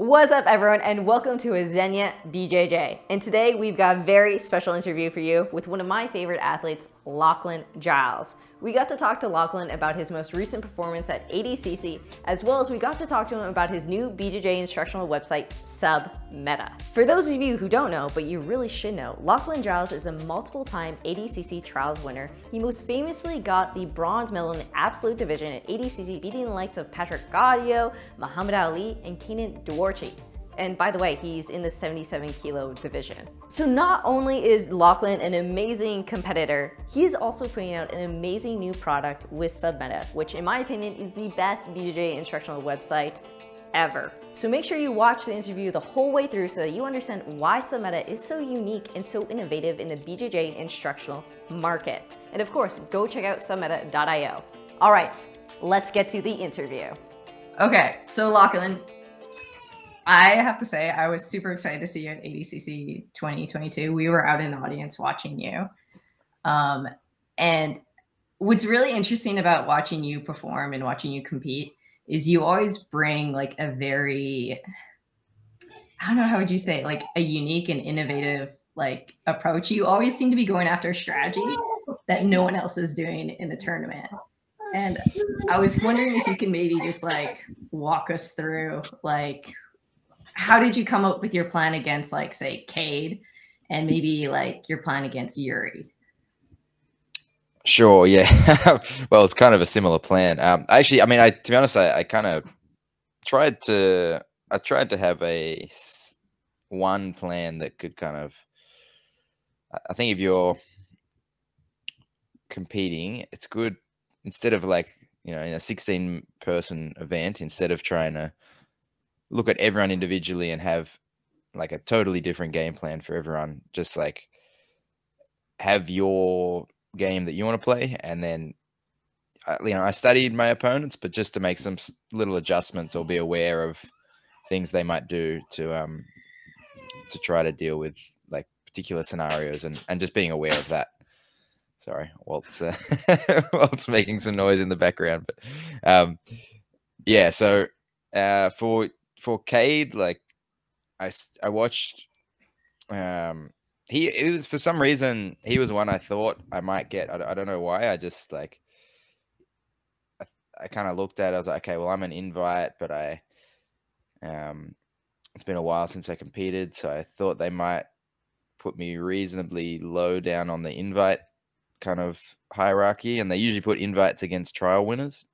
What's up, everyone, and welcome to Resenha BJJ. And today we've got a very special interview for you with one of my favorite athletes, Lachlan Giles. We got to talk to Lachlan about his most recent performance at ADCC, as well as we got to talk to him about his new BJJ instructional website, Submeta. For those of you who don't know, but you really should know, Lachlan Giles is a multiple-time ADCC trials winner. He most famously got the bronze medal in the absolute division at ADCC, beating the likes of Patrick Gaudio, Muhammad Ali, and Kenan Duarchi. And by the way, he's in the 77 kilo division. So not only is Lachlan an amazing competitor, he is also putting out an amazing new product with Submeta, which in my opinion is the best BJJ instructional website ever. So make sure you watch the interview the whole way through so that you understand why Submeta is so unique and so innovative in the BJJ instructional market. And of course, go check out submeta.io. All right, let's get to the interview. Okay, so Lachlan, I have to say, I was super excited to see you at ADCC 2022. We were out in the audience watching you. And what's really interesting about watching you perform and watching you compete is you always bring like a very, I don't know, how would you say, like a unique and innovative like approach. You always seem to be going after a strategy that no one else is doing in the tournament. And I was wondering if you can maybe just like walk us through like, how did you come up with your plan against, like, say, Cade, and maybe like your plan against Yuri? Sure, yeah. Well, it's kind of a similar plan. Actually, I mean, to be honest, I kind of tried to have one plan that could kind of. I think if you're competing, it's good instead of like in a 16-person event, instead of trying to look at everyone individually and have like a totally different game plan for everyone. Just like have your game that you want to play, and then I studied my opponents, but just to make some little adjustments or be aware of things they might do to try to deal with like particular scenarios, and just being aware of that. Sorry, Walt's Walt's making some noise in the background, but yeah. So for Cade, like I watched, it was, for some reason, he was one I thought I might get. I don't know why. I just like, I kind of looked at it. I was like, okay, well, I'm an invite, but it's been a while since I competed. So I thought they might put me reasonably low down on the invite kind of hierarchy. And they usually put invites against trial winners.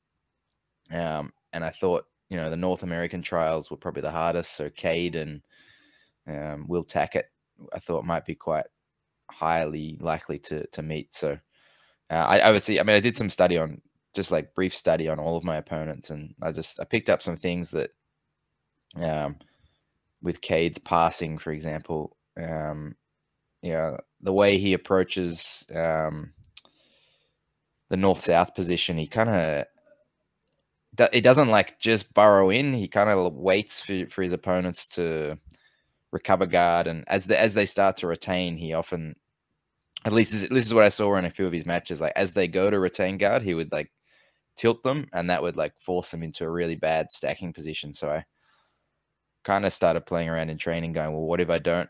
And I thought, the North American trials were probably the hardest. So Cade and Will Tackett, I thought might be quite highly likely to meet. So I did some study on, just like brief study on all of my opponents, and I picked up some things that with Cade's passing, for example, the way he approaches the north-south position, he kind of, it doesn't like just burrow in. He kind of waits for his opponents to recover guard, and as they start to retain, he often, at least this is what I saw in a few of his matches, like as they go to retain guard, he would like tilt them, and that would like force them into a really bad stacking position. So I kind of started playing around in training, going, well, what if I don't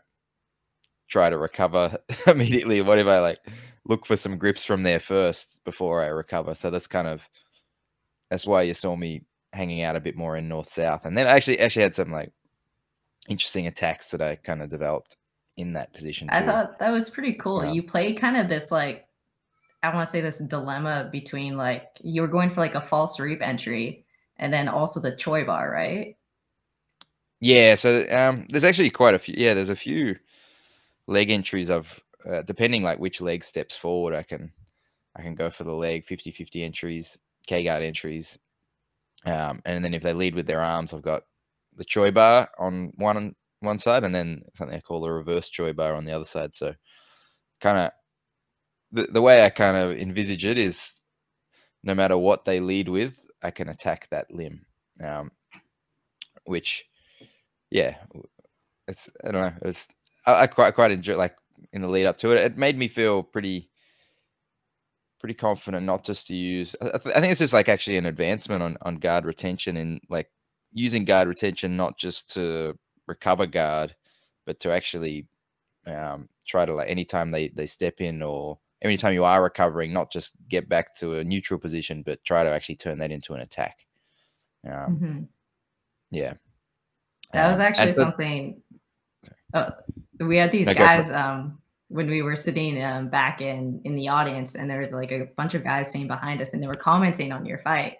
try to recover immediately? What if I like look for some grips from there first before I recover? So that's why you saw me hanging out a bit more in north-south. And then I actually had some like interesting attacks that I kind of developed in that position too. I thought that was pretty cool. Yeah. You played kind of this like, I want to say this dilemma between like, you were going for like a false reap entry and then also the Choi bar, right? Yeah. So there's actually quite a few. Yeah, there's a few leg entries of depending like which leg steps forward, I can go for the leg 50-50 entries, K-guard entries. And then if they lead with their arms, I've got the Choi bar on one side, and then something I call a reverse Choi bar on the other side. So kind of the way I kind of envisage it is, no matter what they lead with, I can attack that limb. Which, yeah, I don't know. I quite enjoy, like in the lead up to it. It made me feel pretty confident not just to use. I think it's just like actually an advancement on guard retention in like using guard retention not just to recover guard, but to actually try to, like, anytime they step in, or anytime you are recovering, not just get back to a neutral position, but try to actually turn that into an attack. Yeah. That was actually so, something. We had these no, guys when we were sitting back in the audience, and there was like a bunch of guys sitting behind us, and they were commenting on your fight.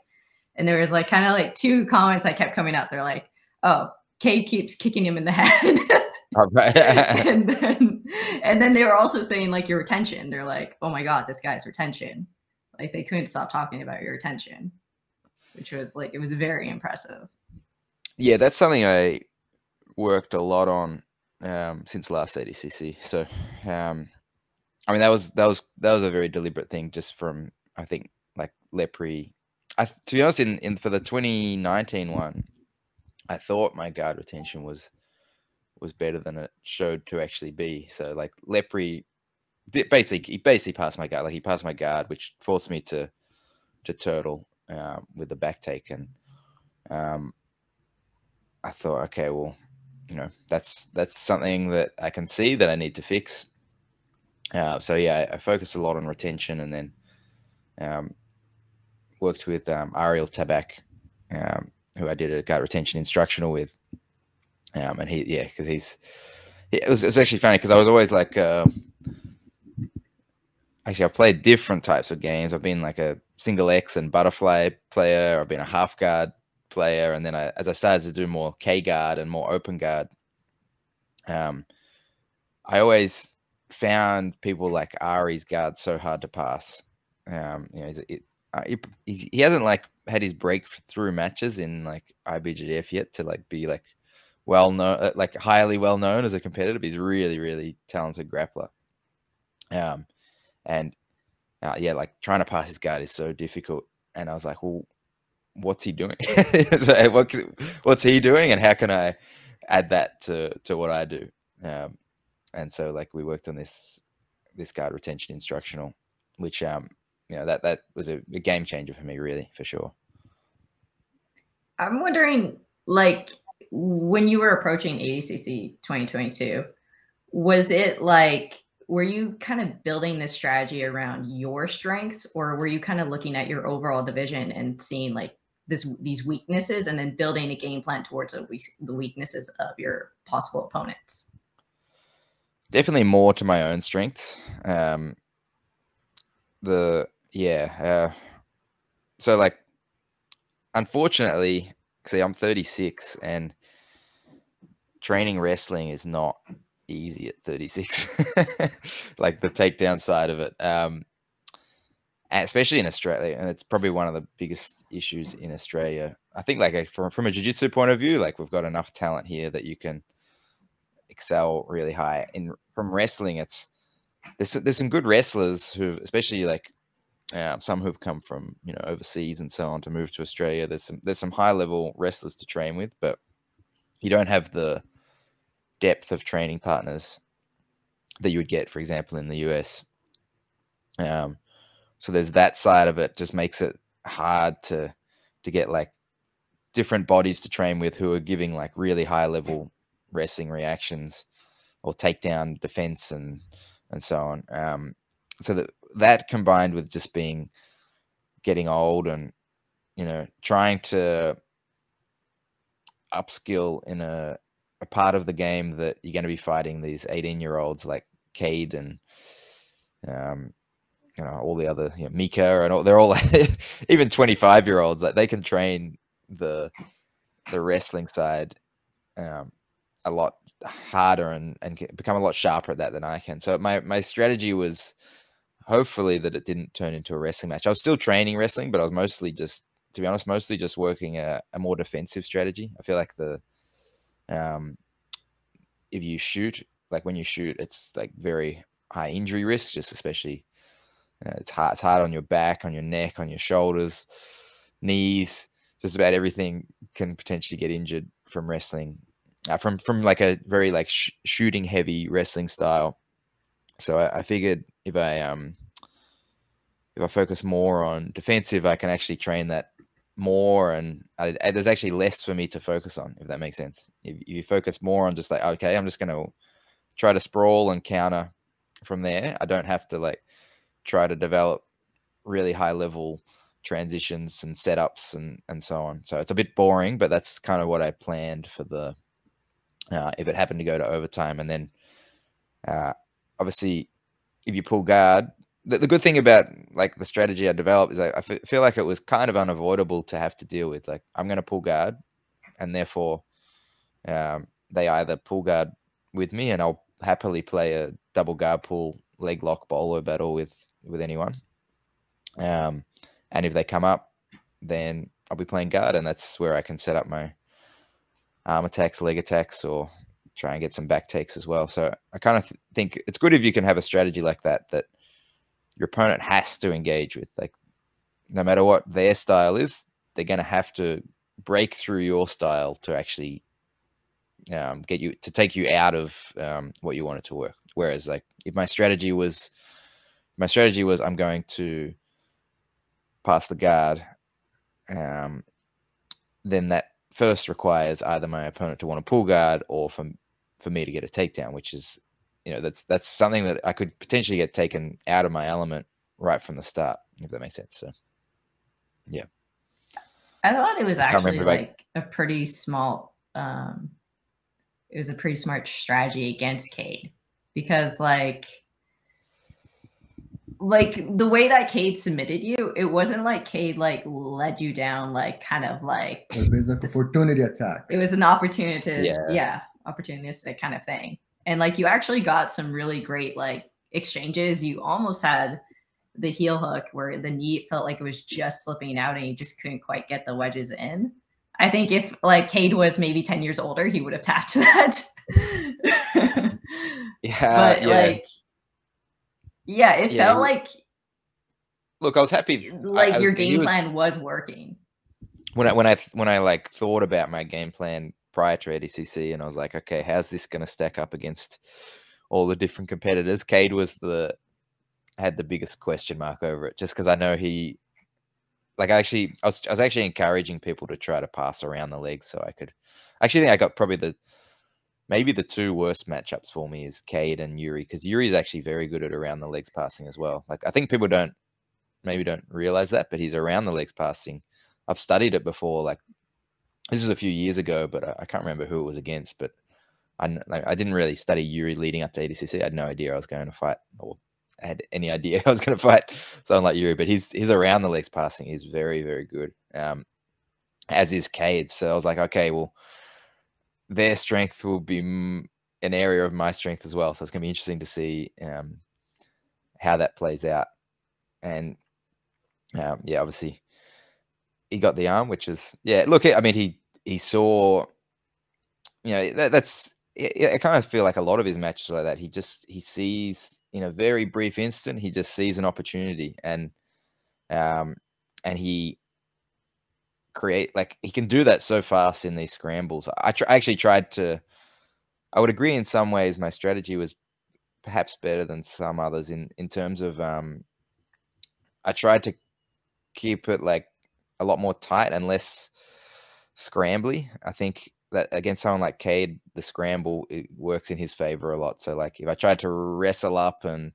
And there was like kind of like two comments that kept coming up. They're like, "Oh, Cade keeps kicking him in the head." and then they were also saying like your retention. They're like, "Oh my God, this guy's retention." Like they couldn't stop talking about your retention, which was like, it was very impressive. Yeah, that's something I worked a lot on since last ADCC. So, I mean, that was a very deliberate thing, just from, I think, like Lepre. To be honest, in for the 2019 one, I thought my guard retention was better than it showed to actually be. So, like, Lepre he basically passed my guard. Like, he passed my guard, which forced me to turtle with the back take. And I thought, okay, well, that's something that I can see that I need to fix. So yeah, I focused a lot on retention, and then worked with Ariel Tabak, who I did a guard retention instructional with. And because it was actually funny, because I was always like, actually, I've played different types of games. I've been like a single X and butterfly player. I've been a half guard player, and then as I started to do more K guard and more open guard, I always found people like Ari's guard so hard to pass. He hasn't like had his breakthrough matches in like IBJJF yet to like be like well known, like highly well known as a competitor. But he's really, really talented grappler. Yeah, like trying to pass his guard is so difficult. And I was like, well, what's he doing? So what's he doing, and how can I add that to what I do? And so like we worked on this guard retention instructional, which that was a game changer for me, really, for sure. I'm wondering, like, when you were approaching ADCC 2022, was it like, were you kind of building this strategy around your strengths, or were you kind of looking at your overall division and seeing like these weaknesses and then building a game plan towards the weaknesses of your possible opponents? Definitely more to my own strengths. So like, unfortunately, see, I'm 36, and training wrestling is not easy at 36. Like the takedown side of it, especially in Australia, and it's probably one of the biggest issues in Australia. I think, like, from a jiu-jitsu point of view, like, we've got enough talent here that you can excel really high. From wrestling, there's some good wrestlers who, especially like some who've come from overseas and so on to move to Australia. There's some high level wrestlers to train with, but you don't have the depth of training partners that you would get, for example, in the US. So there's that side of it, just makes it hard to get like different bodies to train with who are giving like really high level wrestling reactions or takedown defense and so on. So that combined with just getting old and trying to upskill in a part of the game that you're going to be fighting these 18-year-olds like Cade and all the other Mika and all, they're all like, even 25-year-olds, like they can train the wrestling side a lot harder and become a lot sharper at that than I can. So my strategy was hopefully that it didn't turn into a wrestling match. I was still training wrestling, but I was mostly just working a more defensive strategy. I feel like if you shoot, like when you shoot, it's like very high injury risk, just especially it's hard on your back, on your neck, on your shoulders, knees, just about everything can potentially get injured from wrestling, from like a very like shooting heavy wrestling style. So I figured if I focus more on defensive, I can actually train that more, and there's actually less for me to focus on, if that makes sense. If you focus more on just like, okay, I'm just going to try to sprawl and counter from there. I don't have to like try to develop really high level transitions and setups and so on. So it's a bit boring, but that's kind of what I planned for the if it happened to go to overtime. And then obviously if you pull guard, the good thing about like the strategy I developed is I feel like it was kind of unavoidable to have to deal with. Like, I'm going to pull guard, and therefore they either pull guard with me, and I'll happily play a double guard pull leg lock bowler battle with anyone. And if they come up, then I'll be playing guard, and that's where I can set up my arm attacks, leg attacks, or try and get some back takes as well. So I kind of think it's good if you can have a strategy like that your opponent has to engage with. Like, no matter what their style is, they're going to have to break through your style to actually take you out of what you want it to work. Whereas, like, if my strategy was I'm going to pass the guard, then that first requires either my opponent to want to pull guard or for me to get a takedown, which is, that's something that I could potentially get taken out of my element right from the start, if that makes sense. So, yeah. I thought it was actually like a pretty small, it was a pretty smart strategy against Cade, because like the way that Cade submitted you, it wasn't like Cade like led you down, like kind of like it was basically an opportunity attack. It was an opportunistic kind of thing. And like, you actually got some really great like exchanges. You almost had the heel hook where the knee felt like it was just slipping out and you just couldn't quite get the wedges in. I think if like Cade was maybe 10 years older, he would have tapped that. But like, it felt like, look, I was happy. Like, your game plan was working. When I like thought about my game plan prior to ADCC, and I was like, okay, how's this going to stack up against all the different competitors? Cade had the biggest question mark over it, just because I know he, like, I was actually encouraging people to try to pass around the legs, so I think I got probably maybe the two worst matchups for me is Cade and Yuri, because Yuri's actually very good at around the legs passing as well. Like, I think people don't realize that, but he's around the legs passing. I've studied it before. Like, this was a few years ago, but I can't remember who it was against. But I didn't really study Yuri leading up to ADCC. I had no idea I was going to fight, or I had any idea I was going to fight someone like Yuri. But he's around the legs passing. He's very, very good, as is Cade. So I was like, okay, well, their strength will be an area of my strength as well. So it's going to be interesting to see how that plays out. And obviously he got the arm, which is, look, I mean, he saw, that's, I kind of feel like a lot of his matches like that. He sees in a very brief instant, he just sees an opportunity, and he he can do that so fast in these scrambles. I actually tried to, I would agree in some ways my strategy was perhaps better than some others in terms of, I tried to keep it like a lot more tight and less scrambly. I think that against someone like Cade, the scramble, it works in his favor a lot. So like, if I tried to wrestle up and,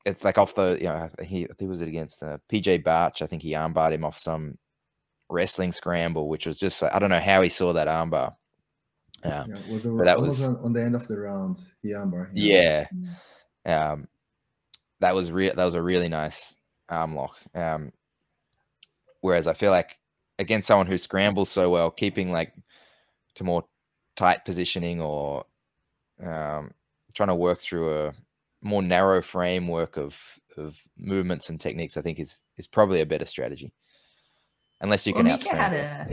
it's like off the, I think was it against PJ Barch? I think he armbarred him off some wrestling scramble, which was just, I don't know how he saw that armbar. It was on the end of the round. He armbar. Yeah. That was a really nice arm lock. Whereas I feel like against someone who scrambles so well, keeping like to more tight positioning or trying to work through a more narrow framework of movements and techniques, I think is probably a better strategy. Unless you can out-scramble.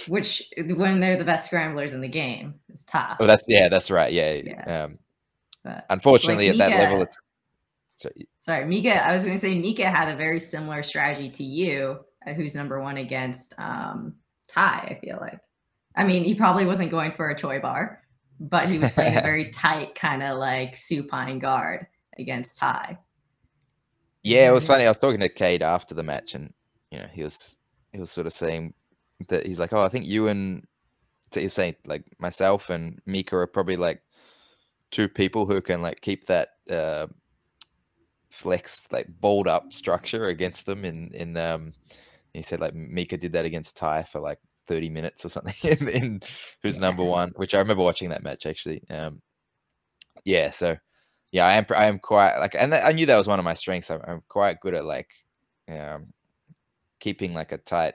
Which, when they're the best scramblers in the game, is tough. Oh, that's right. Yeah. Unfortunately, like Mika, at that level, it's... Sorry, Mika. I was going to say Mika had a very similar strategy to you, who's number one against Ty, I feel like. I mean, he probably wasn't going for a Choi bar, but he was playing a very tight kind of like supine guard against Ty. Yeah, it was funny. I was talking to Cade after the match, and you know, he was sort of saying that he's like, oh, I think you and he's saying like myself and Mika are probably like two people who can like keep that flex like balled up structure against them. He said like Mika did that against Ty for like 30 minutes or something in who's number one, which I remember watching that match actually. Yeah, so yeah, I am quite like, and I knew that was one of my strengths. I'm quite good at like keeping like a tight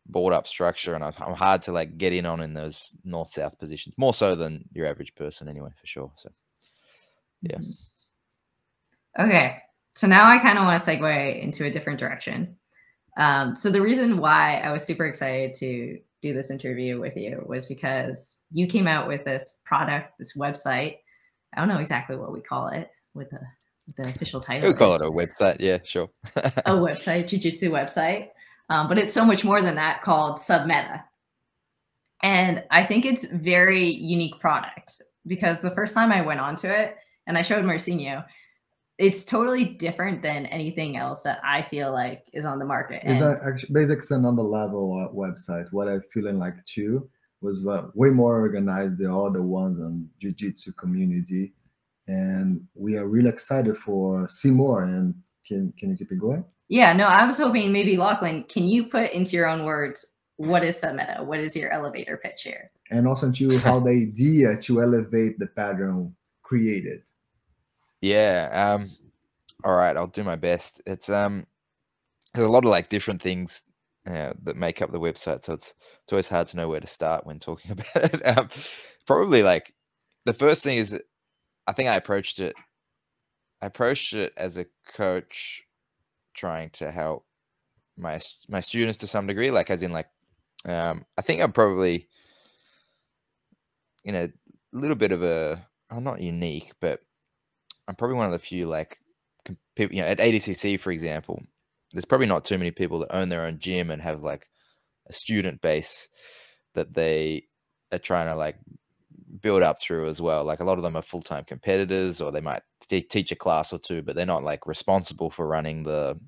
balled up structure, and I'm hard to like get in on in those north-south positions, more so than your average person anyway, for sure. So yeah. Okay, so now I kind of want to segue into a different direction. So the reason why I was super excited to do this interview with you was because you came out with this product, this website. I don't know exactly what we call it with the official title. We call it a website. Yeah, sure. A website, Jiu Jitsu website. But it's so much more than that, called Submeta. And I think it's a very unique product because the first time I went onto it and I showed Marcinho, it's totally different than anything else that I feel like is on the market. It's actually basically on the level website. What I feeling like too was way more organized than all the ones on Jiu-Jitsu community, and we are really excited for see more. And can you keep it going? Yeah, no, I was hoping maybe Lachlan, can you put into your own words what is Submeta? What is your elevator pitch here? And also to how the idea to elevate the pattern created. Yeah. All right, I'll do my best. It's there's a lot of like different things that make up the website, so it's always hard to know where to start when talking about it. Probably like the first thing is I think I approached it as a coach trying to help my students to some degree, like as in like I think I'm probably in a little bit of I'm not unique, but I'm probably one of the few like people, at ADCC, for example, there's probably not too many people that own their own gym and have like a student base that they are trying to like build up through as well. Like a lot of them are full-time competitors, or they might teach a class or two, but they're not like responsible for running the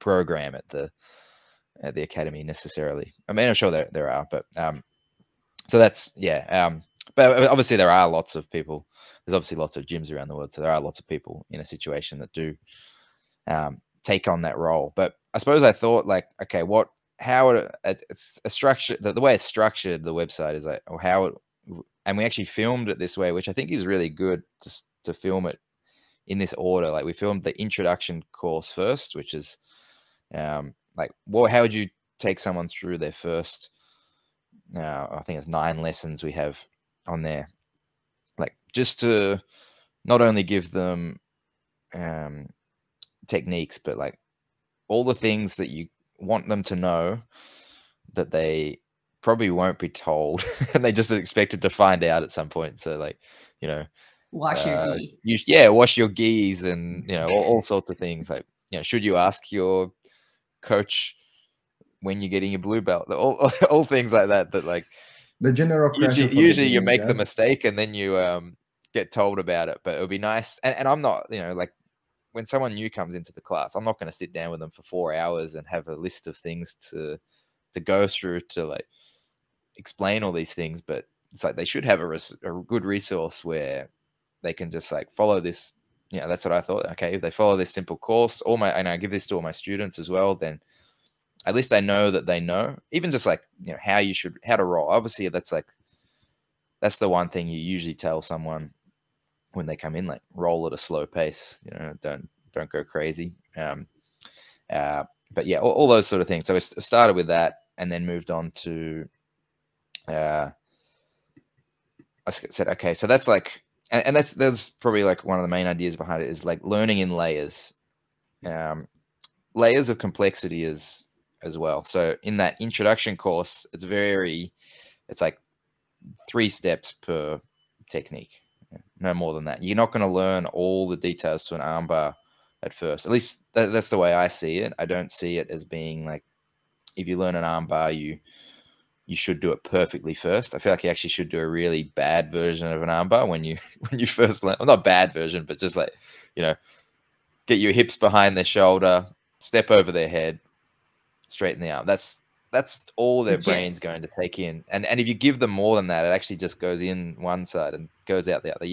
program at the academy necessarily. I mean, I'm sure there are, but so that's but obviously there are lots of people. There's obviously lots of gyms around the world, so there are lots of people in a situation that do take on that role. But I suppose I thought like, okay, it's a structure. The way it's structured, the website is like and we actually filmed it this way, which I think is really good to film it in this order. Like we filmed the introduction course first, which is like, how would you take someone through their first? I think it's 9 lessons we have on there, like just to not only give them techniques, but like all the things that you want them to know that they probably won't be told and they just expected to find out at some point. So like, wash your gi. Wash your gis, and all sorts of things. Like, should you ask your coach when you're getting your blue belt? All things like that like the general usually you make the mistake and then you get told about it. But it would be nice, and I'm not, like when someone new comes into the class, I'm not going to sit down with them for 4 hours and have a list of things to go through to like explain all these things. But it's like they should have a good resource where they can just like follow this. That's what I thought. Okay, if they follow this simple course, and I give this to all my students as well, then at least I know that they know, even just like, how to roll. Obviously that's the one thing you usually tell someone when they come in, like roll at a slow pace, don't go crazy. But yeah, all those sort of things. So I started with that and then moved on to, I said, okay, so that's like, and that's probably like one of the main ideas behind it is like learning in layers, layers of complexity as well. So in that introduction course, it's like 3 steps per technique, no more than that. You're not going to learn all the details to an armbar at first. At least that's the way I see it. I don't see it as being like, if you learn an armbar, you should do it perfectly first. I feel like you actually should do a really bad version of an armbar when you first learn. Well, not bad version, but just like, get your hips behind their shoulder, step over their head, straighten the arm. That's all their brain's going to take in. And if you give them more than that, it actually just goes in one side and goes out the other.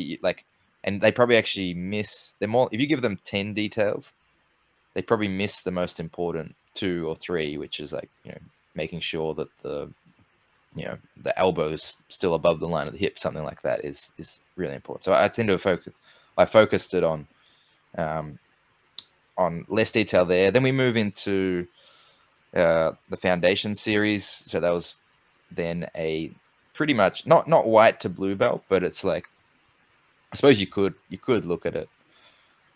And they probably actually miss. They're more. If you give them 10 details, they probably miss the most important 2 or 3, which is like, you know, making sure that the elbow's still above the line of the hip. Something like that is really important. So I tend to focus. I focused it on less detail there. Then we move into the foundation series. So that was then a pretty much not white to blue belt, but it's like, I suppose you could look at it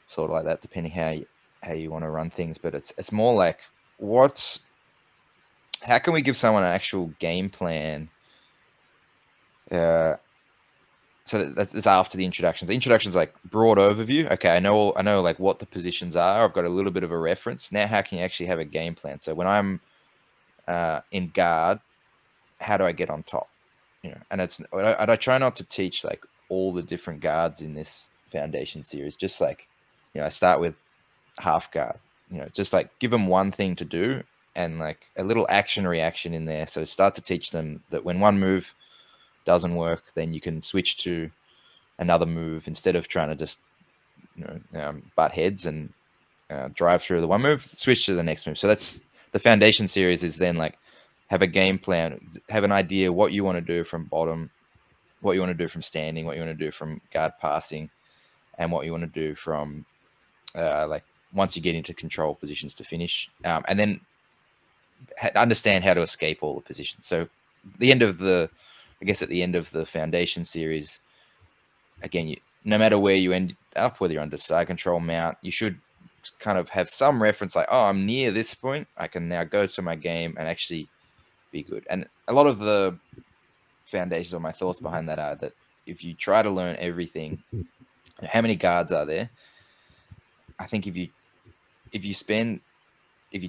sort of like that, depending how you want to run things. But it's more like, how can we give someone an actual game plan? So that's after the introductions. The introduction's like broad overview. Okay, I know like what the positions are. I've got a little bit of a reference. Now, how can you actually have a game plan? So when I'm in guard, how do I get on top? You know, and I try not to teach like all the different guards in this foundation series. Just like, you know, I start with half guard. You know, just like give them one thing to do and like a little action reaction in there. So start to teach them that when one move doesn't work, then you can switch to another move instead of trying to just, you know, butt heads and drive through the one move. Switch to the next move. So that's the foundation series. Is then like have a game plan, have an idea what you want to do from bottom, what you want to do from standing, what you want to do from guard passing, and what you want to do from like once you get into control positions to finish, and then understand how to escape all the positions. So the end of the, I guess at the end of the foundation series, again, no matter where you end up, whether you're under side control, mount, you should kind of have some reference like, oh, I'm near this point. I can now go to my game and actually be good. And a lot of the foundations or my thoughts behind that are that if you try to learn everything, how many guards are there? I think if you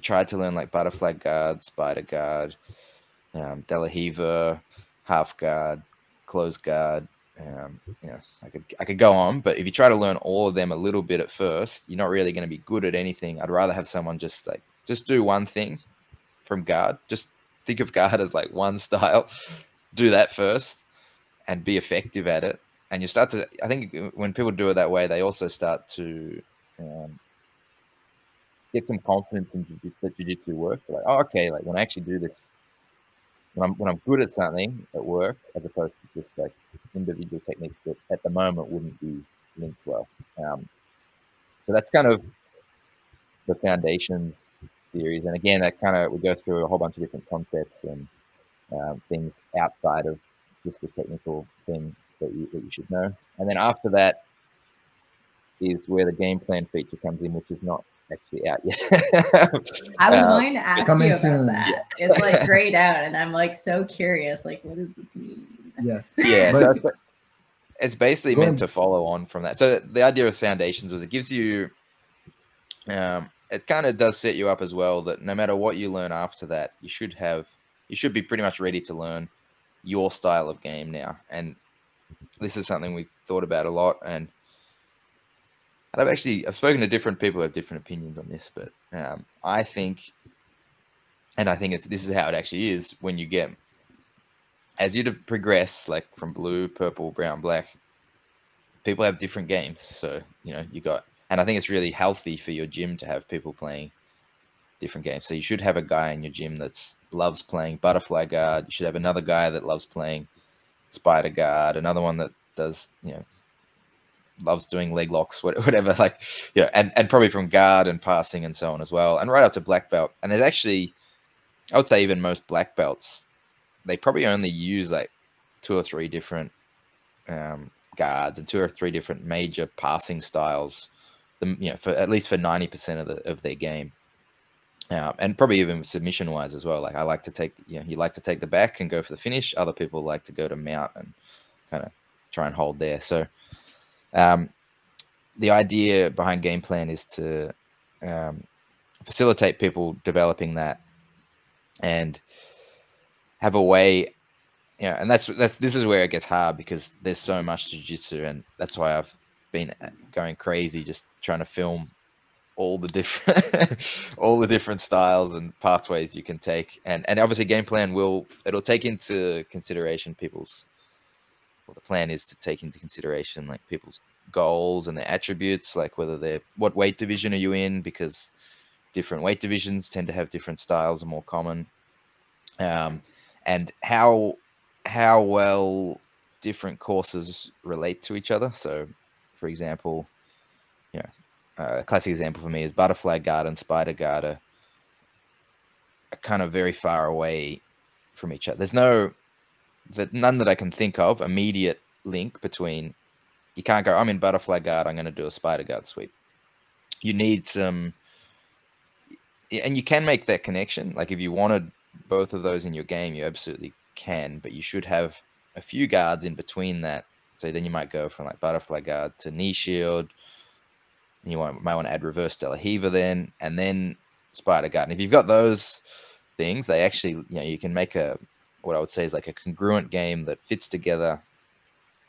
tried to learn like butterfly guard, spider guard, De La Hiva, half guard, close guard, you know, I could go on, but if you try to learn all of them a little bit at first, you're not really going to be good at anything. I'd rather have someone just do one thing from guard. Just think of guard as like one style. Do that first and be effective at it. And you start to, I think when people do it that way, they also start to get some confidence in that jiu-jitsu works. Like, oh, okay, like when I actually do this, when I'm good at something, it works, as opposed to just like individual techniques that at the moment wouldn't be linked well. So that's kind of the foundations series. And again, that kind of, we go through a whole bunch of different concepts and things outside of just the technical thing that you should know. And then after that is where the game plan feature comes in, which is not actually out yet. I was going to ask you about soon. that. Yeah. It's like grayed out, and I'm like so curious. Like, what does this mean? Yes. Yeah. So it's basically meant to follow on from that. So the idea of foundations was it gives you, it kind of does set you up as well that no matter what you learn after that, you should be pretty much ready to learn your style of game now. And this is something we've thought about a lot, and I've spoken to different people who have different opinions on this, but I think this is how it actually is when you get, as you progress, like from blue, purple, brown, black, people have different games. So, you know, and I think it's really healthy for your gym to have people playing different games. So you should have a guy in your gym that loves playing butterfly guard. You should have another guy that loves playing spider guard, another one that does, you know, loves doing leg locks, whatever, like, you know, and probably from guard and passing and so on as well, and right up to black belt. And there's actually, I would say even most black belts, they probably only use like 2 or 3 different guards and 2 or 3 different major passing styles, you know, for at least for 90% of their game. And probably even submission wise as well. Like I like to take, you know, you like to take the back and go for the finish. Other people like to go to mount and kind of try and hold there. So the idea behind game plan is to facilitate people developing that and have a way, you know, and this is where it gets hard because there's so much jiu-jitsu, and that's why I've been going crazy just trying to film all the different all the different styles and pathways you can take, and obviously game plan it'll take into consideration people's, well, the plan is to take into consideration like people's goals and their attributes, like whether they're, what weight division are you in, because different weight divisions tend to have different styles, are more common, and how well different courses relate to each other. So for example, you know, a classic example for me is butterfly guard and spider guard are kind of very far away from each other. There's none that I can think of immediate link between. You can't go, I'm in butterfly guard, I'm going to do a spider guard sweep. You need some, and you can make that connection. Like if you wanted both of those in your game, you absolutely can, but you should have a few guards in between that. So then you might go from like butterfly guard to knee shield. You might want to add reverse De La Riva then, and then spider guard. And if you've got those things, they actually, you can make what I would say is like a congruent game that fits together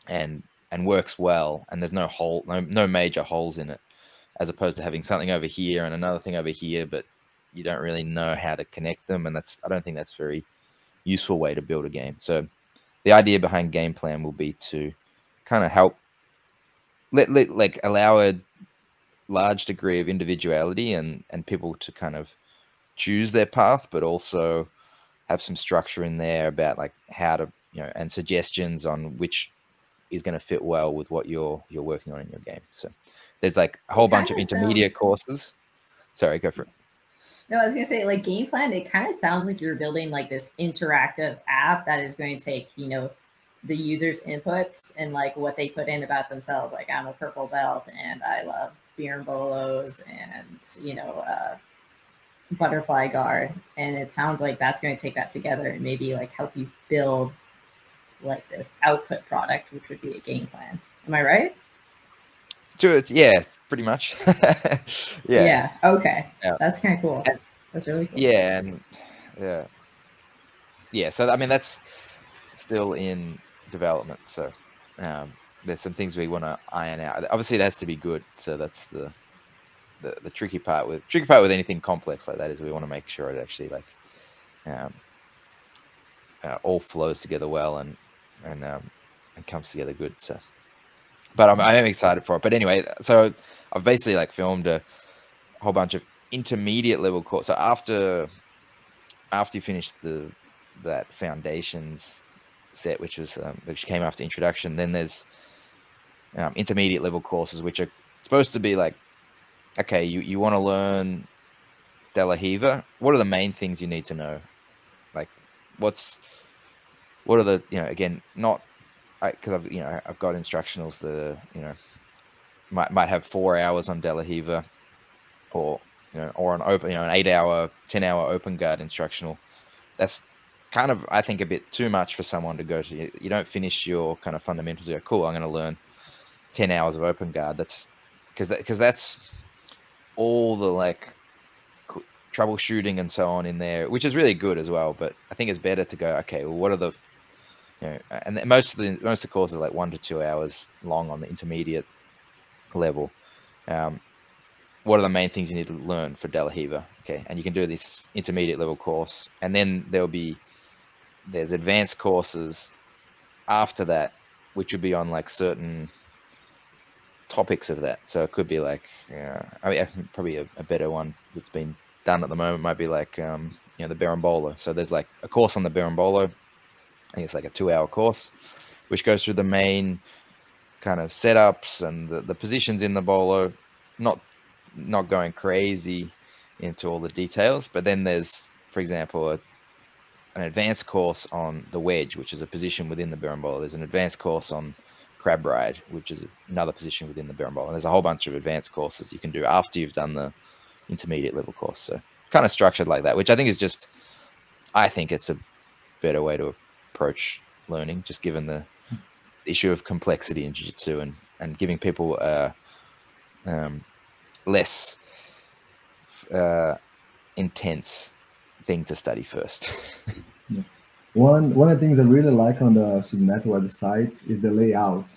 and works well, and there's no major holes in it, as opposed to having something over here and another thing over here, but you don't really know how to connect them, and I don't think that's a very useful way to build a game. So the idea behind game plan will be to kind of help like allow a large degree of individuality and people to kind of choose their path, but also have some structure in there about like how to, and suggestions on which is going to fit well with what you're working on in your game. So there's like a whole bunch of intermediate courses. Sorry, go for it. No, I was going to say, like, game plan, it kind of sounds like you're building like this interactive app that is going to take, the user's inputs and like what they put in about themselves. Like, I'm a purple belt and I love beer-and-bolos and, butterfly guard. And it sounds like that's going to take that together and maybe like help you build like this output product, which would be a game plan. Am I right? Yeah, pretty much. Yeah. Okay. Yeah. That's kind of cool. That's really cool. Yeah. And yeah. So, I mean, that's still in development. So there's some things we want to iron out. Obviously it has to be good. So that's the tricky part with anything complex like that, is we want to make sure it actually like all flows together well and comes together good. So, but I am excited for it. But anyway, so I've basically like filmed a whole bunch of intermediate level course. So after you finish that foundations set, which came after introduction, then there's intermediate level courses, which are supposed to be like, okay, you want to learn De La Riva. What are the main things you need to know? Like, what are the, again, not, because I've got instructionals that might have 4 hours on De La Riva, or or an open, an 8-hour, 10-hour open guard instructional. That's kind of, I think, a bit too much for someone to go to. You don't finish your kind of fundamentals. You go, cool, I'm going to learn 10 hours of open guard. That's because that's all the like troubleshooting and so on in there, which is really good as well. But I think it's better to go, okay, well, what are the, and most of the courses are like 1 to 2 hours long on the intermediate level. What are the main things you need to learn for De La Riva? Okay, and you can do this intermediate level course, and then there's advanced courses after that, which would be on like certain topics of that. So it could be like, I mean, probably a better one that's been done at the moment might be like, the berimbolo. So there's like a course on the berimbolo. I think it's like a 2-hour course, which goes through the main kind of setups and the positions in the bolo, not going crazy into all the details. But then there's, for example, an advanced course on the wedge, which is a position within the berimbolo. There's an advanced course on crab ride, which is another position within the berimbolo. And there's a whole bunch of advanced courses you can do after you've done the intermediate level course. So kind of structured like that, which I think is just, I think it's a better way to approach learning, just given the issue of complexity in jiu-jitsu and giving people less intense thing to study first. Yeah. One of the things I really like on the Submeta websites is the layout.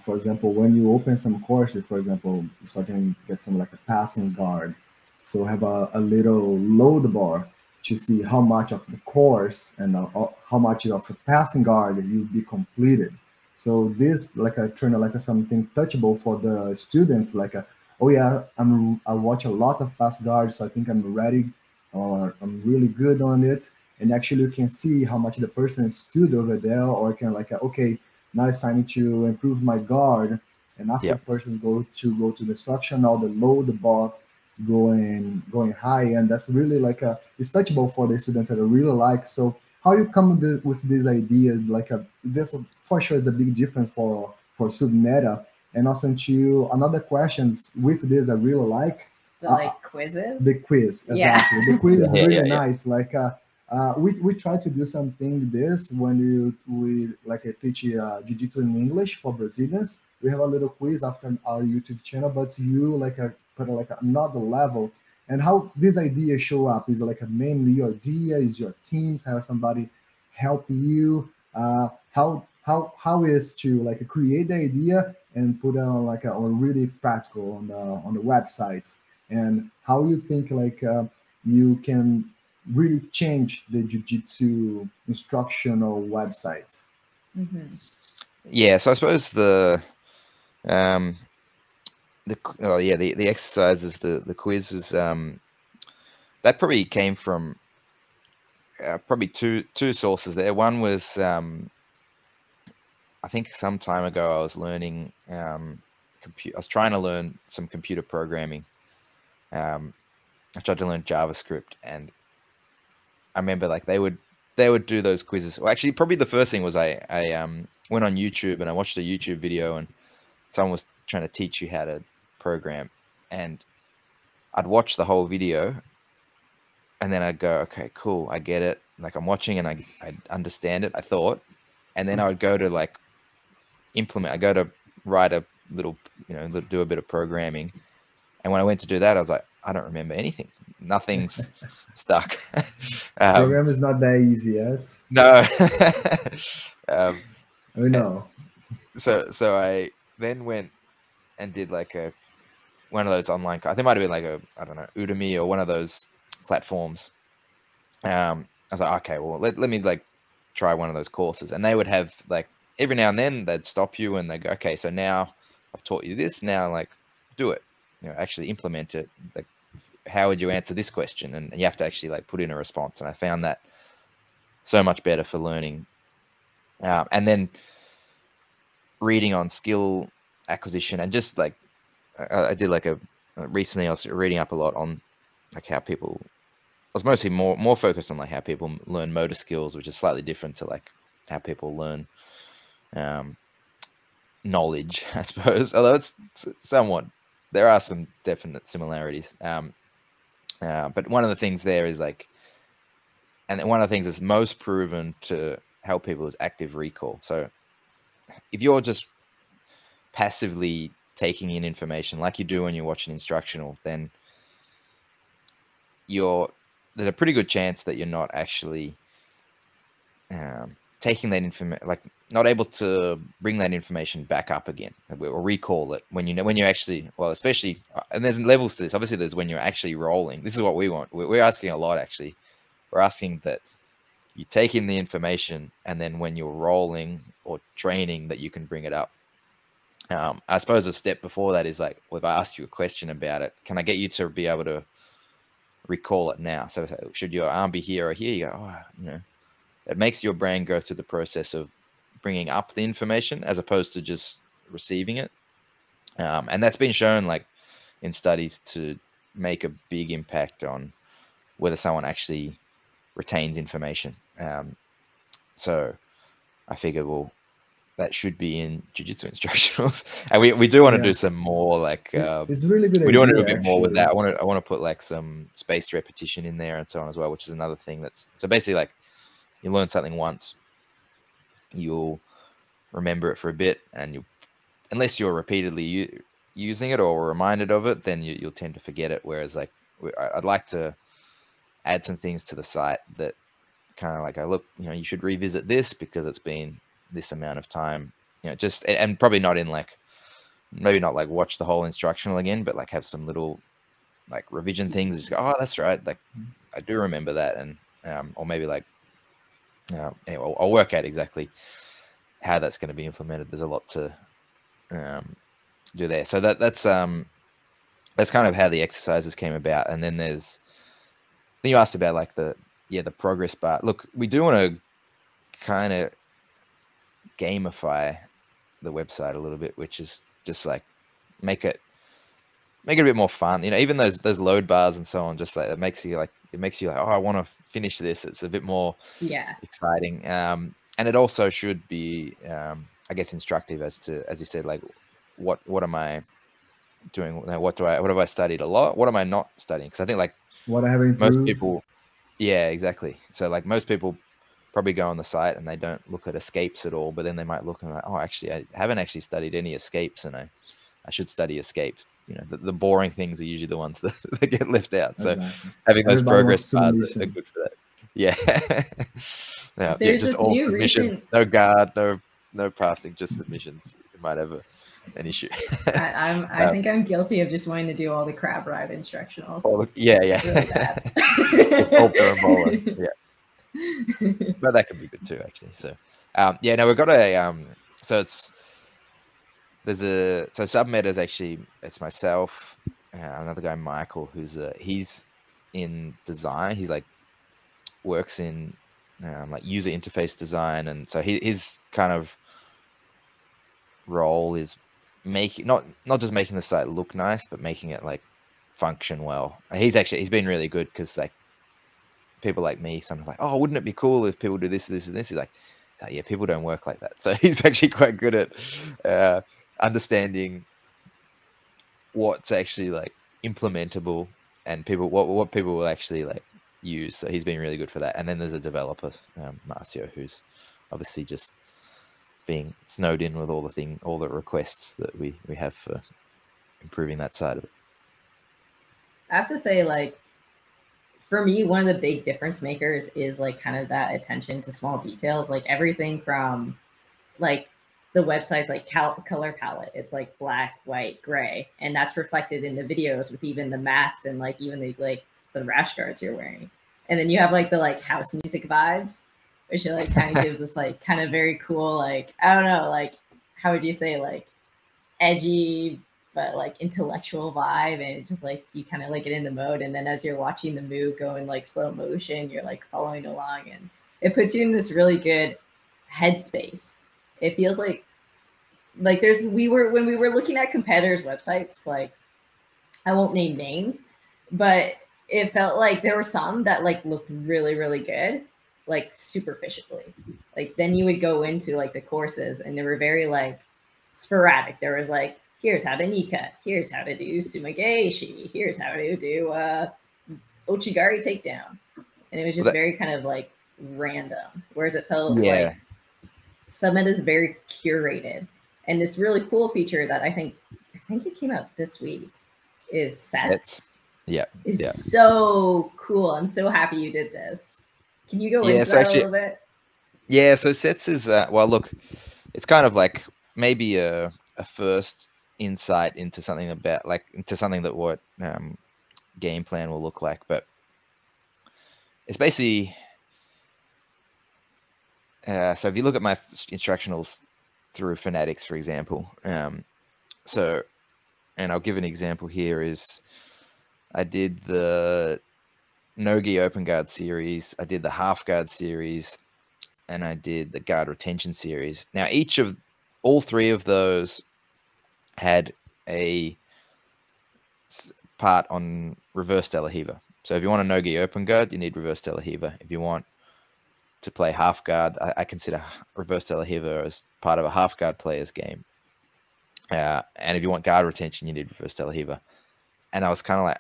For example, when you open some courses, for example, so I can get some like a passing guard. So have a little load bar to see how much of the course and how much of the passing guard you be completed. So this like a turn like a something touchable for the students, like a, oh yeah, I watch a lot of pass guards, so I think I'm ready or I'm really good on it. And actually you can see how much the person stood over there, or can like, okay, now it's time to improve my guard. And after the Yep. person go to the instructional, the load the bar going high, and that's really like it's touchable for the students that I really like. So how you come with this idea, like this for sure is the big difference for Submeta. And also into another questions with this I really like Like quizzes. the quiz, Yeah. exactly. The quiz is Yeah, really yeah, yeah. nice. Like we try to do something this when we like teach jiu-jitsu in English for Brazilians. We have a little quiz after our YouTube channel, but you like put like another level. And how this idea show up is like mainly your idea, is your teams, have somebody help you. How is to like create the idea and put on like a, or really practical on the website, and how you think like you can really change the jiu-jitsu instructional website. Mm-hmm. Yeah, so I suppose the exercises, the quizzes, that probably came from probably two sources there. One was I think some time ago I was learning I was trying to learn some computer programming. I tried to learn JavaScript, and I remember like they would do those quizzes. Well, actually, probably the first thing was I went on YouTube and I watched a YouTube video, and someone was trying to teach you how to program, and I'd watch the whole video, and then I'd go, okay, cool, I get it. Like I'm watching and I understand it, I thought, and then I would go to like implement. I go to write a little, do a bit of programming, and when I went to do that, I was like, I don't remember anything. Nothing's stuck. Program is not that easy, yes. No. I know. So I then went and did like one of those online. I think it might have been like I don't know, Udemy or one of those platforms. I was like, okay, well, let me like try one of those courses, and they would have like every now and then they'd stop you and they go, okay, so now I've taught you this. Now like do it. Actually implement it. Like, how would you answer this question? And you have to actually like put in a response. And I found that so much better for learning. And then reading on skill acquisition, and just like I did like recently I was reading up a lot on like how people, I was mostly more focused on like how people learn motor skills, which is slightly different to like how people learn knowledge, I suppose. Although it's somewhat, there are some definite similarities. But one of the things there is like, and one of the things that's most proven to help people is active recall. So if you're just passively taking in information like you do when you watch an instructional, then there's a pretty good chance that you're not actually taking that information, like not able to bring that information back up again or recall it when you actually, well, especially, and there's levels to this. Obviously, there's when you're actually rolling. This is what we want. We're asking a lot, actually. We're asking that you take in the information, and then when you're rolling or training, that you can bring it up. I suppose a step before that is like, well, if I ask you a question about it, can I get you to be able to recall it now? So should your arm be here or here? You go, it makes your brain go through the process of bringing up the information as opposed to just receiving it. And that's been shown like in studies to make a big impact on whether someone actually retains information. So I figured, well, that should be in jiu-jitsu instructionals, and we do want to do some more like it's really good. We do want to do a bit actually. more with that. I want to put like some spaced repetition in there and so on as well, which is another thing. That's so basically like you learn something once, you'll remember it for a bit, and unless you're repeatedly using it or reminded of it, then you'll tend to forget it. Whereas like I'd like to add some things to the site that kind of like, look, you should revisit this because it's been this amount of time you know, just, and probably not in like, maybe not like watch the whole instructional again, but like have some little like revision things. Just go, oh, that's right. Like I do remember that. And, or maybe like, anyway, I'll work out exactly how that's going to be implemented. There's a lot to do there. So that's kind of how the exercises came about. And then there's, then you asked about like the progress bar. Look, we do want to kind of gamify the website a little bit, which is just like make it a bit more fun. You know, even those load bars and so on, just like it makes you like, oh, I want to finish this. It's a bit more exciting. And it also should be, I guess, instructive as you said, like what am I doing? What have I studied a lot? What am I not studying? Because I think like what I have improved. Most people, yeah, exactly. So like most people probably go on the site and they don't look at escapes at all, but then they might look and like, oh, actually, I haven't actually studied any escapes, and I should study escapes. You know, the boring things are usually the ones that get left out. Exactly. So having those Everybody progress bars submission. are good for that. Yeah. Yeah, There's just this all new submissions, recent- no guard, no passing, just submissions. You might have an issue. I think I'm guilty of just wanting to do all the crab ride instructionals. Yeah. It's really bad. All berimbolo, yeah. But that could be good too, actually. So, yeah, no, we've got a, so Submeta is actually, it's myself, another guy, Michael, who's he's in design. He's like works in like user interface design, and so his kind of role is making not just making the site look nice, but making it like function well. He's been really good, because like people like me sometimes like, oh, wouldn't it be cool if people do this, this, and this? He's like, oh, yeah, people don't work like that. So he's actually quite good at understanding what's actually like implementable and what people will actually like use. So he's been really good for that. And then there's a developer, Marcio, who's obviously just being snowed in with all the requests that we have for improving that side of it. I have to say, like, for me, one of the big difference makers is like kind of that attention to small details, like everything from like the website's like color palette. It's like black, white, gray, and that's reflected in the videos with even the mats and like even the Rashguards you're wearing. And then you have like the like house music vibes, which like kind of gives this like kind of very cool, like, I don't know, like, how would you say, like edgy but like intellectual vibe, and it just like you kind of like get in the mode, and then as you're watching the move go in like slow motion, you're like following along, and it puts you in this really good headspace. It feels like when we were looking at competitors' websites, like I won't name names, but it felt like there were some that like looked really, really good, like superficially. Like then you would go into like the courses and they were very like sporadic. There was like, here's how to knee cut, here's how to do sumageshi, here's how to do ochigari takedown. And it was just very kind of like random. Whereas it felt like Submeta is very curated. And this really cool feature that I think it came out this week is sets. Yeah. It's so cool. I'm so happy you did this. Can you go into that a little bit? Yeah, so sets is, well, look, it's kind of like maybe a first insight into something that what game plan will look like, but it's basically, so if you look at my instructionals through Fanatics, for example, so, and I'll give an example here is I did the no-gi open guard series, I did the half guard series, and I did the guard retention series. Now, all three of those had a part on reverse De La Riva. So if you want a no-gi open guard, you need reverse De La Riva. If you want to play half guard, I consider reverse De La Riva as part of a half guard player's game. And if you want guard retention, you need reverse De La Riva. And I was kind of like,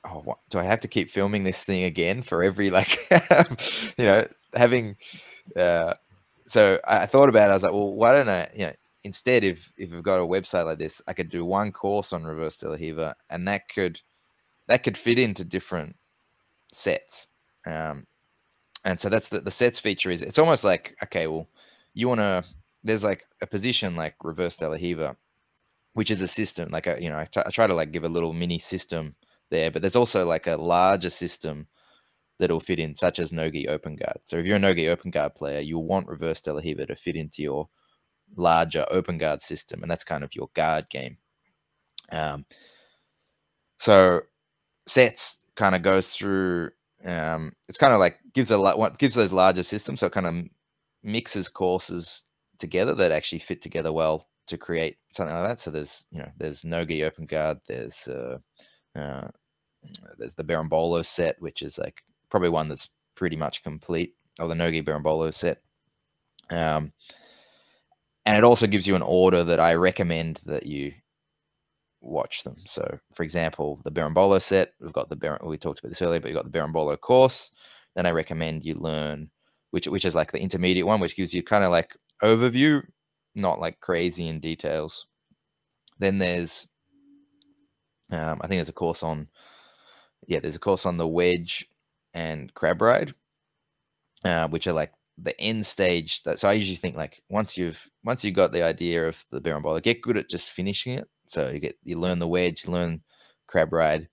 oh, what, do I have to keep filming this thing again for every, like, having, so I thought about it. I was like, well, why don't I, instead, if we've got a website like this, I could do one course on reverse De La Riva, and that could fit into different sets. And so that's the sets feature is, it's almost like, okay, well, you want to there's like a position like reverse de la Riva, which is a system. Like I try to like give a little mini system there, but there's also like a larger system that'll fit in, such as no-gi open guard. So if you're a no-gi open guard player, you'll want reverse de la Riva to fit into your larger open guard system, and that's kind of your guard game. So sets kind of goes through. It's kind of like gives those larger systems, so it kind of mixes courses together that actually fit together well to create something like that. So there's no-gi open guard, there's the Berimbolo set, which is like probably one that's pretty much complete, or the no-gi Berimbolo set. And it also gives you an order that I recommend that you watch them. So for example, the Berimbolo set, we talked about this earlier, but you've got the Berimbolo course. Then I recommend you learn, which is like the intermediate one, which gives you kind of like overview, not like crazy in details. Then there's, I think there's a course on the wedge and crab ride, which are like the end stage. So I usually think like once you've got the idea of the Berimbolo, get good at just finishing it. So you learn the wedge, you learn crab ride.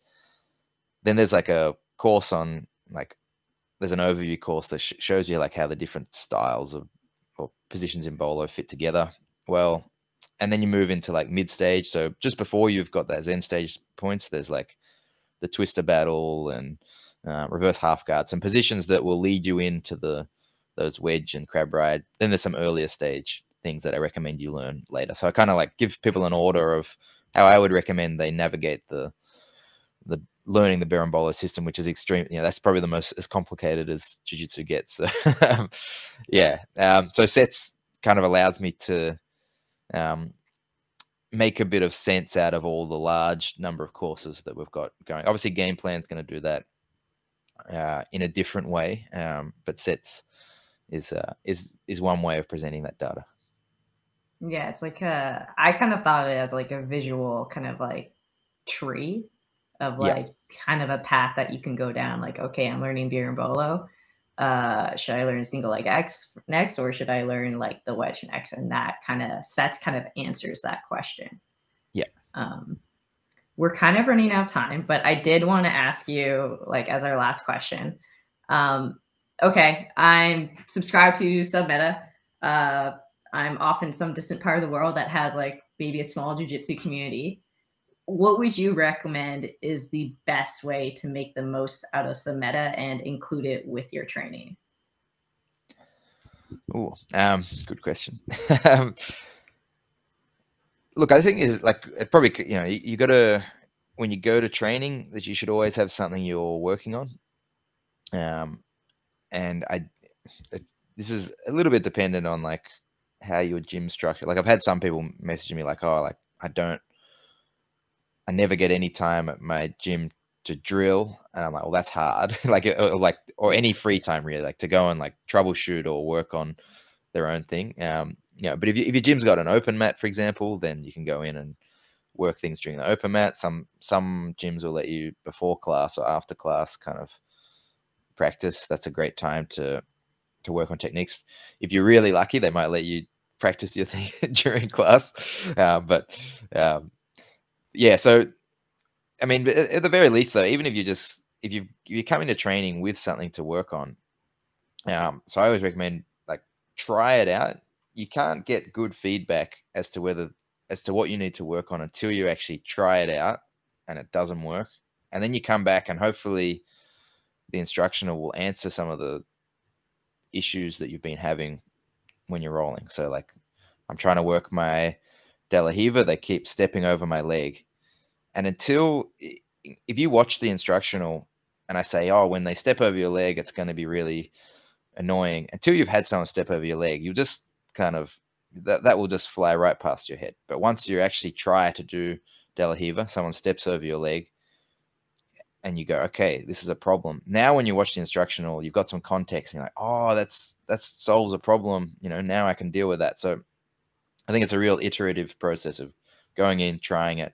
Then there's like a course on like, there's an overview course that shows you like how the different styles or positions in bolo fit together well. And then you move into like mid stage. So just before you've got that Zen stage points, there's like the twister battle and reverse half guard, some positions that will lead you into those wedge and crab ride. Then there's some earlier stage things that I recommend you learn later. So I kind of like give people an order of how I would recommend they navigate the learning the Berimbolo system, which is extreme. That's probably the most as complicated as jiu-jitsu gets. So yeah. So sets kind of allows me to make a bit of sense out of all the large number of courses that we've got going. Obviously game plan is going to do that in a different way. But sets is one way of presenting that data. Yeah, it's like I kind of thought of it as like a visual kind of like tree of like kind of a path that you can go down. Like, okay, I'm learning Berimbolo. Should I learn single leg X next, or should I learn like the wedge next? And that kind of answers that question. Yeah. We're kind of running out of time, but I did want to ask you, like, as our last question. Okay, I'm subscribed to Submeta. I'm off in some distant part of the world that has like maybe a small jiu-jitsu community. What would you recommend is the best way to make the most out of Submeta and include it with your training? Oh, good question. Look, I think is like it probably, you got to, when you go to training, that you should always have something you're working on. And this is a little bit dependent on like how your gym structure. Like I've had some people messaging me like, oh, like I never get any time at my gym to drill. And I'm like, well, that's hard. or any free time really, like to go and like troubleshoot or work on their own thing. But if your gym's got an open mat, for example, then you can go in and work things during the open mat. Some gyms will let you before class or after class kind of practice. That's a great time to work on techniques. If you're really lucky, they might let you practice your thing during class. Yeah, so I mean, at the very least, though, even if you're coming to training with something to work on, so I always recommend like try it out. You can't get good feedback as to what you need to work on until you actually try it out and it doesn't work, and then you come back and hopefully the instructional will answer some of the issues that you've been having when you're rolling. So like I'm trying to work my de la Riva, they keep stepping over my leg. And if you watch the instructional and I say, oh, when they step over your leg, it's going to be really annoying. Until you've had someone step over your leg, you just kind of, that will just fly right past your head. But once you actually try to do de la Riva, someone steps over your leg and you go, okay, this is a problem. Now, when you watch the instructional, you've got some context and you're like, oh, that solves a problem. Now I can deal with that. So I think it's a real iterative process of going in, trying it,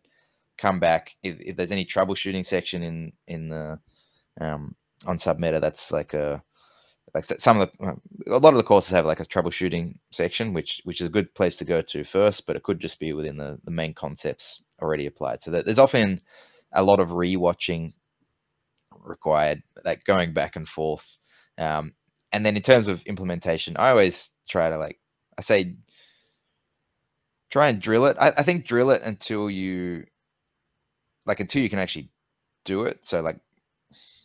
come back. If there's any troubleshooting section in the on Submeta, that's like like some of the a lot of the courses have like a troubleshooting section, which is a good place to go to first, but it could just be within the main concepts already applied. So there's often a lot of rewatching required, like going back and forth. And then in terms of implementation, I always try to I say try and drill it. I think drill it until you can actually do it. So like,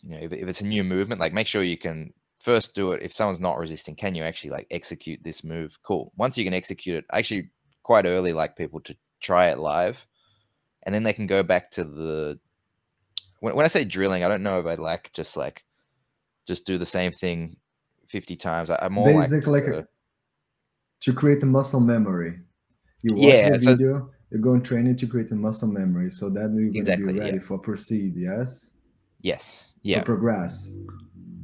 you know, if it's a new movement, like make sure you can first do it. If someone's not resisting, can you actually like execute this move? Cool. Once you can execute it, I actually quite early like people to try it live, and then they can go back to the, when I say drilling, I don't know if I like just do the same thing 50 times. I'm more basically like to create a muscle memory. You watch Yeah, the video, you go and train it to create a muscle memory, so that you're going to be ready for proceed. Yes. Yes. Yeah. For progress.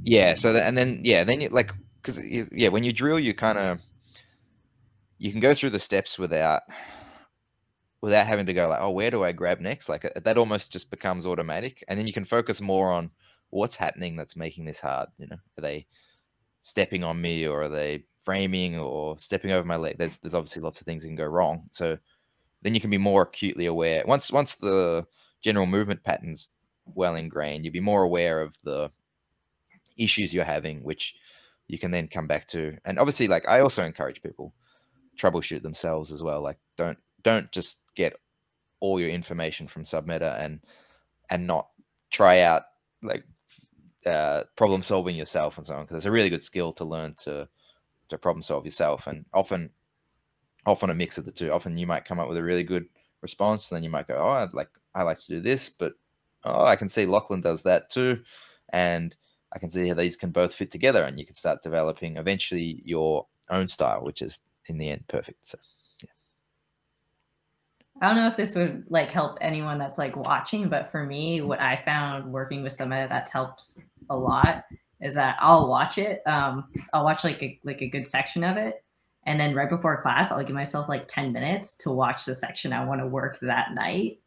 Yeah. So then you like, because when you drill, you can go through the steps without having to go like, oh, where do I grab next? Like that almost just becomes automatic, and then you can focus more on what's happening that's making this hard. You know, are they stepping on me, or are they framing or stepping over my leg? There's obviously lots of things that can go wrong. So then you can be more acutely aware. Once the general movement pattern's well ingrained, you'll be more aware of the issues you're having, which you can then come back to. And obviously, like, I also encourage people troubleshoot themselves as well. Like, don't just get all your information from Submeta and not try out like problem solving yourself and so on, because it's a really good skill to learn to problem solve yourself. And often a mix of the two. Often you might come up with a really good response, and then you might go, oh, I like to do this, but I can see Lachlan does that too, and I can see how these can both fit together, and you can start developing eventually your own style, which is in the end perfect. So yeah. I don't know if this would like help anyone that's like watching, but for me, what I found working with Submeta that's helped a lot is that I'll watch it. I'll watch like a good section of it, and then right before class, I'll give myself like 10 minutes to watch the section I want to work that night.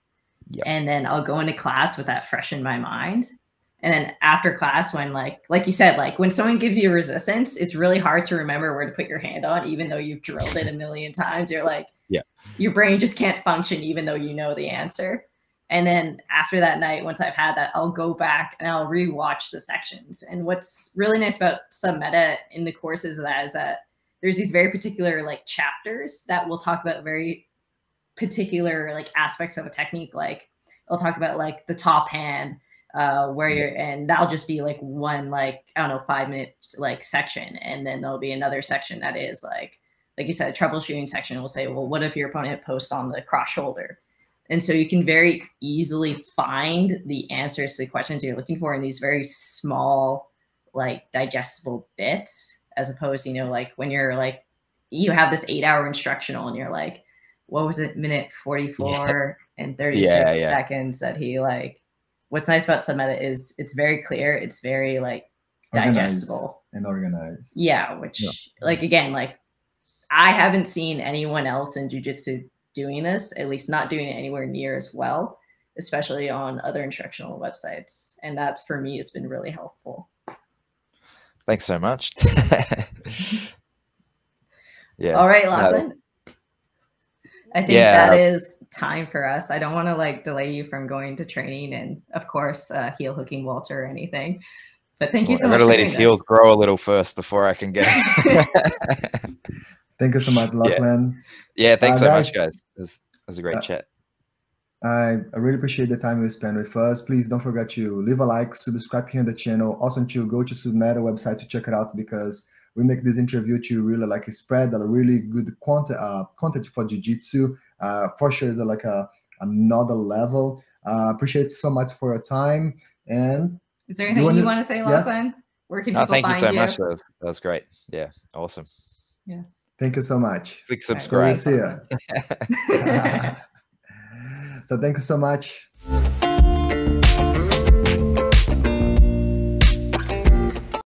Yep. And then I'll go into class with that fresh in my mind. And then after class, when like you said, like when someone gives you resistance, it's really hard to remember where to put your hand on, even though you've drilled it a million times. You're like, yeah, your brain just can't function, even though you know the answer. And then after that night, once I've had that, I'll go back and I'll rewatch the sections. And what's really nice about Submeta in the courses is that there's these very particular like chapters that will talk about very particular like aspects of a technique. Like I'll talk about like the top hand, where you're, and that'll just be like one, like, I don't know, 5-minute like section. And then there'll be another section that is like you said, troubleshooting section will say, well, what if your opponent posts on the cross shoulder? And so you can very easily find the answers to the questions you're looking for in these very small, like digestible bits, as opposed to, you know, like when you're like, you have this 8-hour instructional and you're like, what was it, minute 44 and 36 seconds that he like. What's nice about Submeta is it's very clear. It's very like digestible and organized. Yeah. Which like, again, like I haven't seen anyone else in jiu-jitsu doing this, at least not doing it anywhere near as well, especially on other instructional websites. And that for me has been really helpful. Thanks so much. Yeah. All right, Lachlan. I think that is time for us. I don't want to like delay you from going to training and of course heel hooking Walter or anything. But thank you so much. I've got to let his heels grow a little first before I can get. Thank you so much, Lachlan. Yeah, thanks so much, guys. It was a great chat. I really appreciate the time you spent with us. Please don't forget to leave a like, subscribe here on the channel. Also, to go to Submeta website to check it out, because we make this interview to really like spread a really good content for jiu-jitsu. For sure, is like another level. Appreciate so much for your time. And is there anything you want to say, Lachlan? Yes? Where can people find you? Thank you so much. That was great. Yeah, awesome. Yeah. Thank you so much. Click subscribe. So we'll see you. So thank you so much.